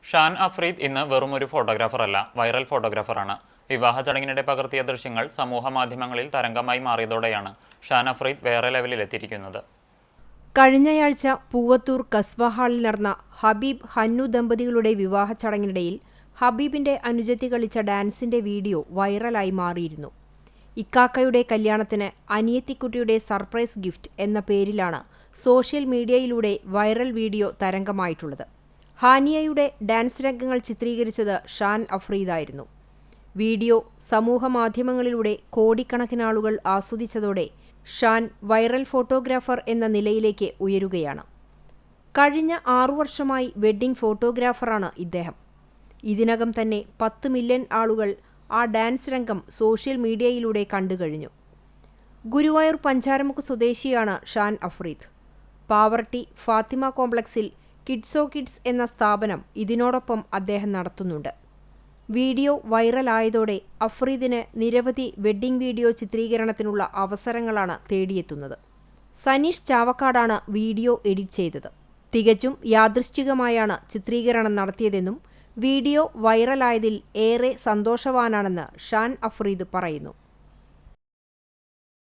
ഷാൻ അഫ്രീദ് ഇന്ന് വെറുമൊരു ഫോട്ടോഗ്രാഫറല്ല, വൈറൽ ഫോട്ടോഗ്രാഫറാണ്. വിവാഹ ചടങ്ങിനിടെ പകർത്തിയ ദൃശ്യങ്ങൾ സമൂഹ മാധ്യമങ്ങളിൽ തരംഗമായി മാറിയതോടെയാണ് ഷാൻ അഫ്രീദ് വേറെ ലെവലിലെത്തിയിരിക്കുന്നത്. കഴിഞ്ഞയാഴ്ച പൂവത്തൂർ കസ്ബ ഹാളിൽ നടന്ന ഹബീബ് ഹന്നു ദമ്പതികളുടെ വിവാഹ ചടങ്ങിനിടയിൽ ഹബീബിന്റെ അനുജത്തി കളിച്ച ഡാൻസിന്റെ വീഡിയോ വൈറലായി മാറിയിരുന്നു. ഇക്കാക്കയുടെ കല്യാണത്തിന് അനിയത്തിക്കുട്ടിയുടെ സർപ്രൈസ് ഗിഫ്റ്റ് എന്ന പേരിലാണ് സോഷ്യൽ മീഡിയയിലൂടെ വൈറൽ വീഡിയോ തരംഗമായിട്ടുള്ളത്. ഹാനിയയുടെ ഡാൻസ് രംഗങ്ങൾ ചിത്രീകരിച്ചത് ഷാൻ അഫ്രീദായിരുന്നു. വീഡിയോ സമൂഹമാധ്യമങ്ങളിലൂടെ കോടിക്കണക്കിനാളുകൾ ആസ്വദിച്ചതോടെ ഷാൻ വൈറൽ ഫോട്ടോഗ്രാഫർ എന്ന നിലയിലേക്ക് ഉയരുകയാണ്. കഴിഞ്ഞ 6 വർഷമായി വെഡ്ഡിംഗ് ഫോട്ടോഗ്രാഫറാണ് ഇദ്ദേഹം. ഇതിനകം തന്നെ 10 മില്യൺ ആളുകൾ ആ ഡാൻസ് രംഗം സോഷ്യൽ മീഡിയയിലൂടെ കണ്ടുകഴിഞ്ഞു. ഗുരുവായൂർ പഞ്ചാരമുക്ക് സ്വദേശിയാണ് ഷാൻ അഫ്രീദ്. പാവർട്ടി ഫാത്തിമ കോംപ്ലക്സിൽ കിഡ്സോ കിഡ്സ് എന്ന സ്ഥാപനം ഇതിനോടൊപ്പം അദ്ദേഹം നടത്തുന്നുണ്ട്. വീഡിയോ വൈറലായതോടെ അഫ്രീദിന് നിരവധി വെഡ്ഡിംഗ് വീഡിയോ ചിത്രീകരണത്തിനുള്ള അവസരങ്ങളാണ് തേടിയെത്തുന്നത്. സനീഷ് ചാവക്കാടാണ് വീഡിയോ എഡിറ്റ് ചെയ്തത്. തികച്ചും യാദൃശ്ചികമായാണ് ചിത്രീകരണം നടത്തിയതെന്നും വീഡിയോ വൈറലായതിൽ ഏറെ സന്തോഷവാനാണെന്ന് ഷാൻ അഫ്രീദ് പറയുന്നു.